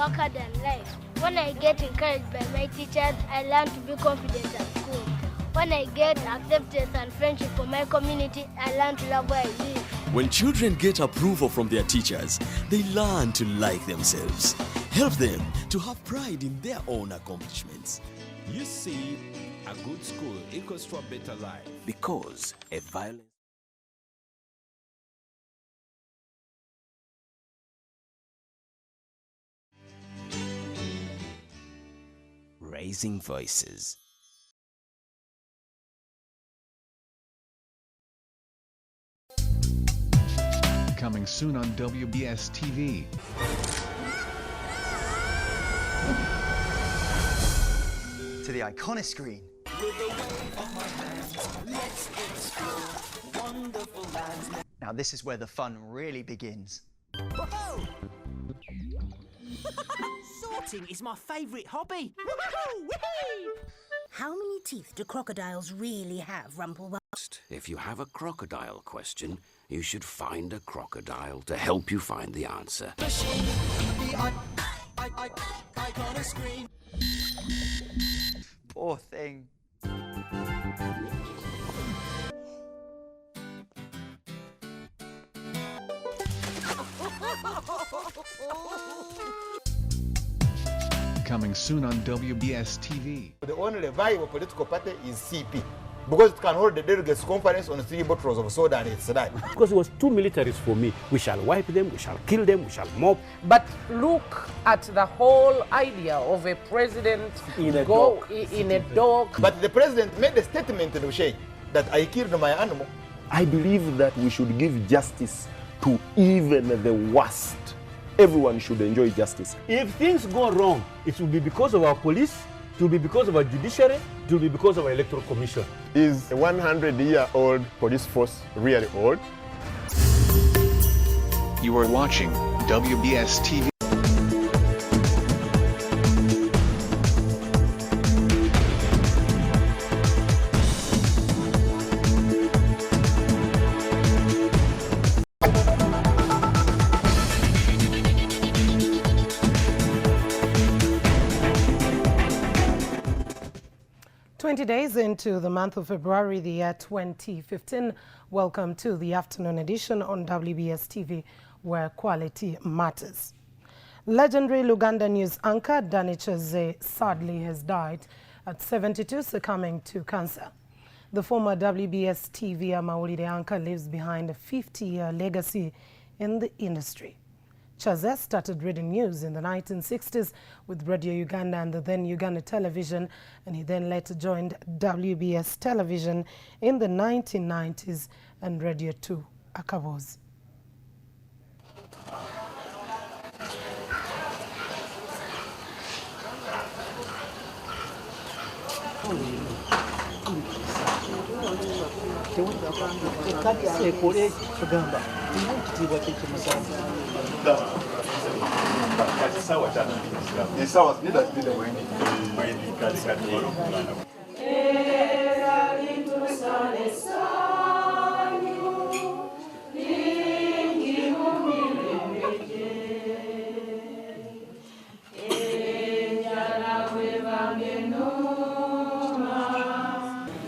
work hard in life. When I get encouraged by my teachers, I learn to be confident at school. When I get acceptance and friendship from my community, I learn to love where I live. When children get approval from their teachers, they learn to like themselves. Help them to have pride in their own accomplishments. You see, a good school equals to a better life. Because a violent... Raising Voices. Coming soon on WBS TV. To the Iconoscreen. Now this is where the fun really begins. Sorting is my favourite hobby. How many teeth do crocodiles really have, Rumpelbust? If you have a crocodile question, you should find a crocodile to help you find the answer. Poor thing. Coming soon on WBS TV. The only viable political party is CP. Because it can hold the delegates conference on 3 bottles of soda and it's that. Because it was too militaries for me. We shall wipe them, we shall kill them, we shall mob. But look at the whole idea of a president in a dog. But the president made a statement in Ushe that I killed my animal. I believe that we should give justice to even the worst. Everyone should enjoy justice. If things go wrong, it will be because of our police, it will be because of our judiciary, it will be because of our electoral commission. Is a 100-year-old police force really old? You are watching WBS TV. Days into the month of February, the year 2015. Welcome to the afternoon edition on WBS TV, where quality matters. Legendary Luganda news anchor Danny Cheze sadly has died at 72, succumbing to cancer. The former WBS TV Amawulire anchor leaves behind a 50-year legacy in the industry. Cheze started reading news in the 1960s with Radio Uganda and the then Uganda Television, and he then later joined WBS Television in the 1990s and Radio 2 Akabozi.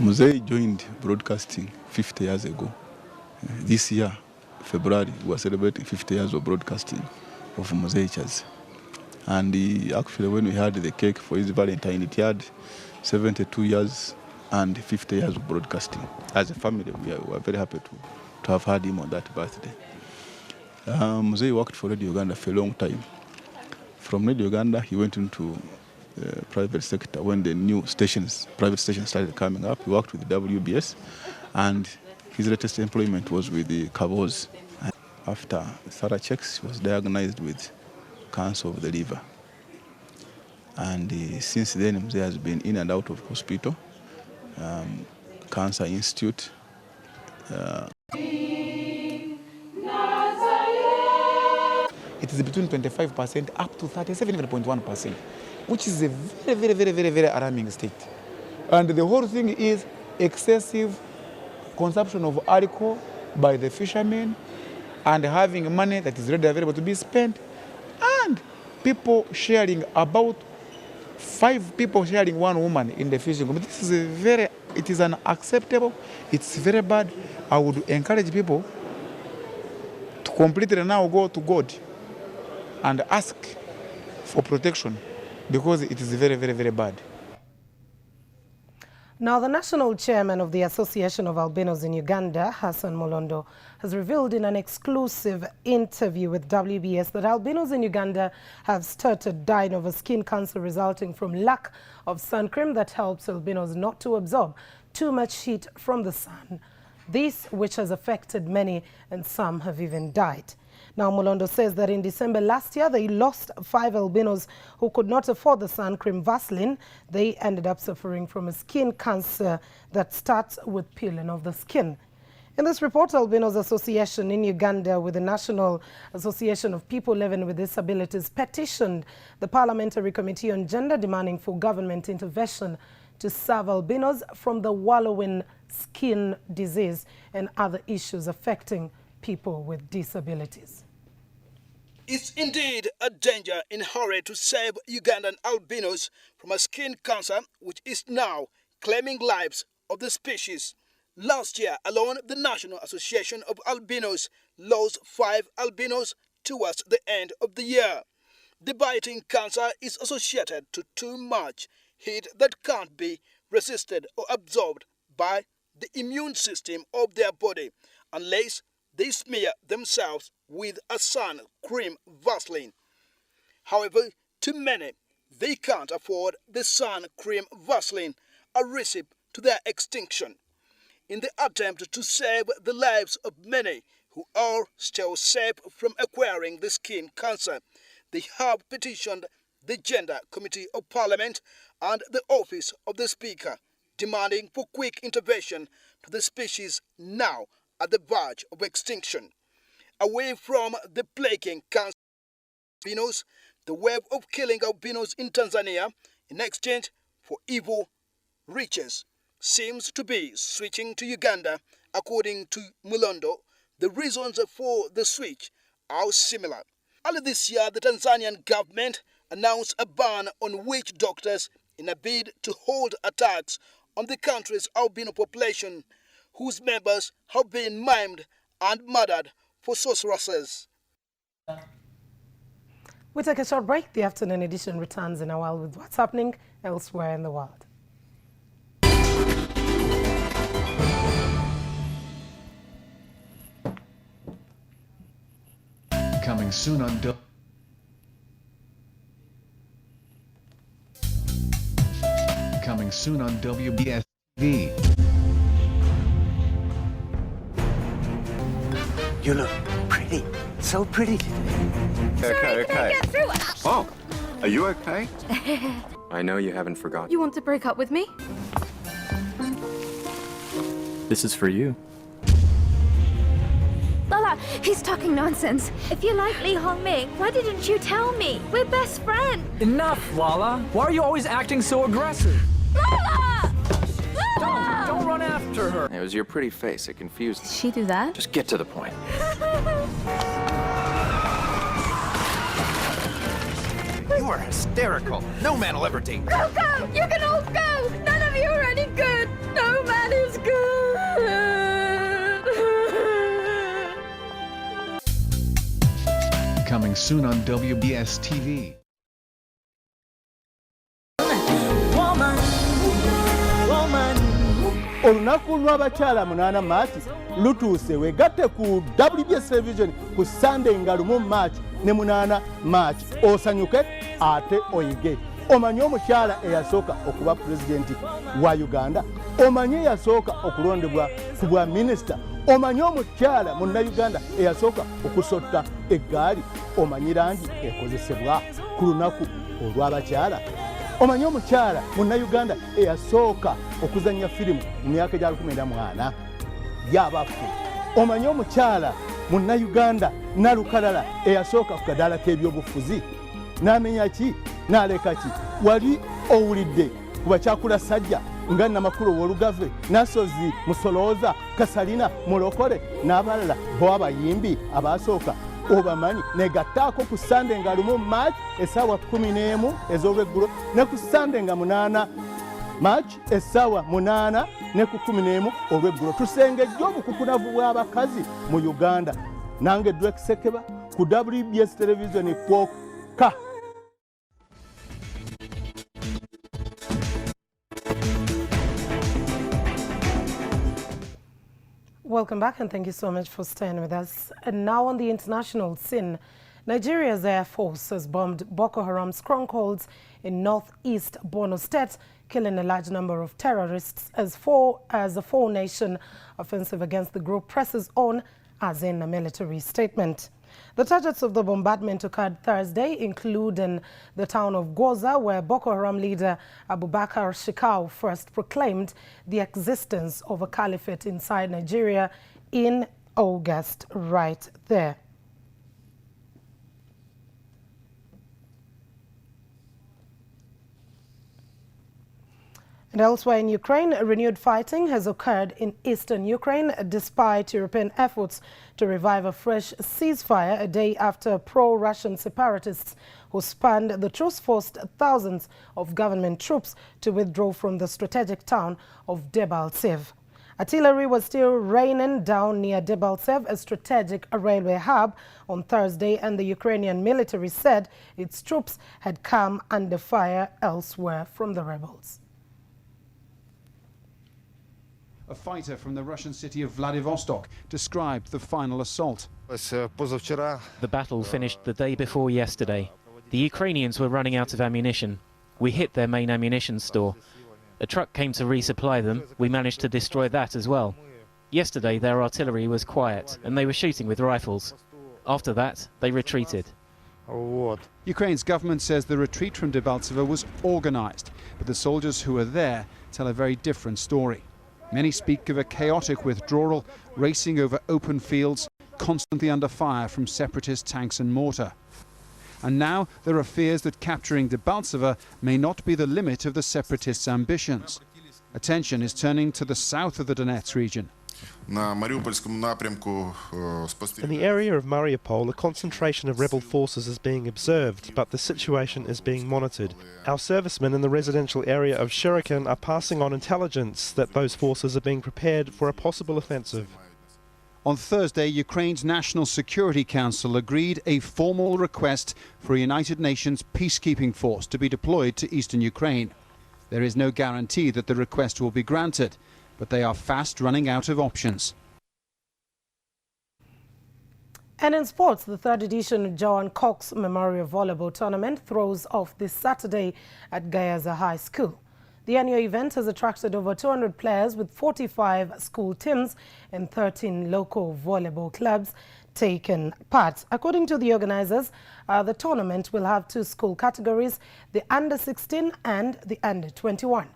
Muzei joined broadcasting 50 years ago. This year, February, we are celebrating 50 years of broadcasting of Muzei Cheze. And actually, when we had the cake for his Valentine, it had 72 years and 50 years of broadcasting. As a family, we are very happy to have had him on that birthday. Muzei worked for Radio Uganda for a long time. From Radio Uganda, he went into private sector when the new private stations started coming up. He worked with the WBS, and his latest employment was with the Kabozi. After thorough checks, he was diagnosed with cancer of the liver. And since then, Mzee has been in and out of hospital, Cancer Institute. It is between 25% up to 37.1%, which is a very alarming state. And the whole thing is excessive consumption of alcohol by the fishermen and having money that is readily available to be spent, and people sharing about 5 people sharing one woman in the fishing community. This is it is unacceptable. It's very bad. I would encourage people to completely now go to God and ask for protection because it is very, very, very bad. Now, the national chairman of the Association of Albinos in Uganda, Hassan Mulondo, has revealed in an exclusive interview with WBS that albinos in Uganda have started dying of a skin cancer resulting from lack of sun cream that helps albinos not to absorb too much heat from the sun. This, which has affected many, and some have even died. Now, Mulondo says that in December last year, they lost 5 albinos who could not afford the sun cream Vaseline. They ended up suffering from a skin cancer that starts with peeling of the skin. In this report, Albinos Association in Uganda with the National Association of People Living with Disabilities petitioned the Parliamentary Committee on Gender demanding for government intervention to save albinos from the wallowing skin disease and other issues affecting people with disabilities. It's indeed a danger in a hurry to save Ugandan albinos from a skin cancer which is now claiming lives of the species. Last year alone, the National Association of Albinos lost 5 albinos towards the end of the year. The biting cancer is associated to too much heat that can't be resisted or absorbed by the immune system of their body unless they smear themselves with a sun cream Vaseline. However, to many, they can't afford the sun cream Vaseline, a recipe to their extinction. In the attempt to save the lives of many who are still safe from acquiring the skin cancer, they have petitioned the Gender Committee of Parliament and the Office of the Speaker, demanding for quick intervention to the species now at the verge of extinction. Away from the plaguing cancer albinos, the wave of killing albinos in Tanzania in exchange for evil riches seems to be switching to Uganda. According to Mulondo, the reasons for the switch are similar. Earlier this year, the Tanzanian government announced a ban on witch doctors in a bid to hold attacks on the country's albino population, whose members have been maimed and murdered for sorceresses. We take a short break. The afternoon edition returns in a while with what's happening elsewhere in the world. Coming soon on Coming soon on WBS TV. You look pretty. So pretty today. Okay. Oh, are you okay? I know you haven't forgotten. You want to break up with me? This is for you. Lola, he's talking nonsense. If you like Lee Hongming, why didn't you tell me? We're best friends. Enough, Lala. Why are you always acting so aggressive? Lola! Lola! Don't run after her. It was your pretty face. It confused me. Did she do that? Just get to the point. You are hysterical. No man will ever date. Go, go! You can all go! None of you are any good! No man is good! Coming soon on WBS TV. Olunaku lw'abakyala 8 Maati lutuuse. Wegatte ku WBS Television ku Sunday nga 1 Maati ne 8 Maati. Osanyuke ate oyige. Omanyi omukyala eyasooka okuba pulezidenti wa Uganda? Omanyi eyasooka okulondebwa ku bwa minisita? Omanyi omukyala munnayuganda eyasooka okusotta eggaali? Omanyi langi ekozesebwa ku lunaku olw'abakyala? Omanyi omukyala munnayuganda eyasooka okuzannya firimu mu myaka gya 1980 y'abafu? Omanyi omukyala munnayuganda Nalukalala eyasooka ku kadaala k'ebyobufuzi n'amenya ki n'aleka ki? Wali owulidde ku bakyakula sajja nga Namakulu Wolugave, Nasozi Musolooza, Kasalina Mulokole n'abalala bo abayimbi abaasooka obamanyi negattaako ku Sunday nga lumu March essaawa 11 ez'olweggulo ne ku Sunday nga 8 March essaawa 8 ne ku 11 olweggulo. Tusengejja obukukunavu bw'abakazi mu Uganda. Nange Drake Sekeba ku WBS Television kwokka. Welcome back and thank you so much for staying with us. And now on the international scene, Nigeria's Air Force has bombed Boko Haram strongholds in northeast Borno State, killing a large number of terrorists as the four-nation offensive against the group presses on, as in a military statement. The targets of the bombardment occurred Thursday, including the town of Goza, where Boko Haram leader Abubakar Shekau first proclaimed the existence of a caliphate inside Nigeria in August, right there. And elsewhere in Ukraine, renewed fighting has occurred in eastern Ukraine despite European efforts to revive a fresh ceasefire a day after pro-Russian separatists who spanned the truce forced thousands of government troops to withdraw from the strategic town of Debaltseve. Artillery was still raining down near Debaltseve, a strategic railway hub, on Thursday, and the Ukrainian military said its troops had come under fire elsewhere from the rebels. A fighter from the Russian city of Vladivostok described the final assault. The battle finished the day before yesterday. The Ukrainians were running out of ammunition. We hit their main ammunition store. A truck came to resupply them. We managed to destroy that as well. Yesterday their artillery was quiet and they were shooting with rifles. After that they retreated. Ukraine's government says the retreat from Debaltseve was organized, but the soldiers who were there tell a very different story. Many speak of a chaotic withdrawal, racing over open fields, constantly under fire from separatist tanks and mortar. And now there are fears that capturing Debaltseve may not be the limit of the separatists' ambitions. Attention is turning to the south of the Donetsk region. In the area of Mariupol, a concentration of rebel forces is being observed, but the situation is being monitored. Our servicemen in the residential area of Shuriken are passing on intelligence that those forces are being prepared for a possible offensive. On Thursday, Ukraine's National Security Council agreed a formal request for a United Nations peacekeeping force to be deployed to eastern Ukraine. There is no guarantee that the request will be granted, but they are fast running out of options. And in sports, the third edition of Joan Cox Memorial Volleyball Tournament throws off this Saturday at Gayaza High School. The annual event has attracted over 200 players with 45 school teams and 13 local volleyball clubs taken part. According to the organizers, the tournament will have two school categories, the under-16 and the under-21.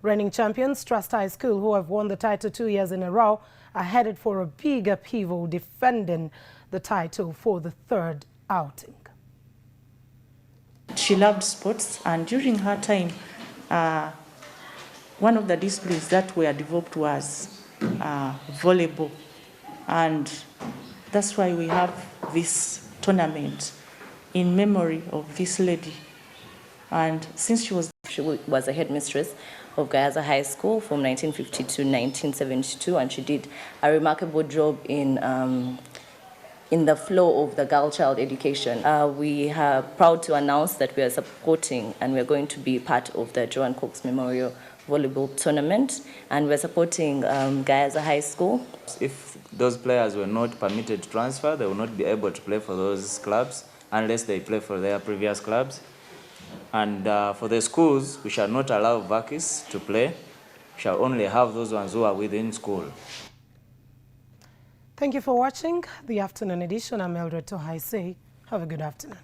Reigning champions, Trust High School, who have won the title 2 years in a row, are headed for a big upheaval, defending the title for the third outing. She loved sports, and during her time, one of the disciplines that were developed was volleyball. And that's why we have this tournament in memory of this lady. And since she was a headmistress of Gayaza High School from 1950 to 1972, and she did a remarkable job in the flow of the girl child education. We are proud to announce that we are supporting and we are going to be part of the Joan Cox Memorial Volleyball Tournament, and we're supporting Gayaza High School. If those players were not permitted to transfer, they will not be able to play for those clubs unless they play for their previous clubs. And for the schools, we shall not allow vacants to play. We shall only have those ones who are within school. Thank you for watching the afternoon edition. I'm Mildred Tohaise. Have a good afternoon.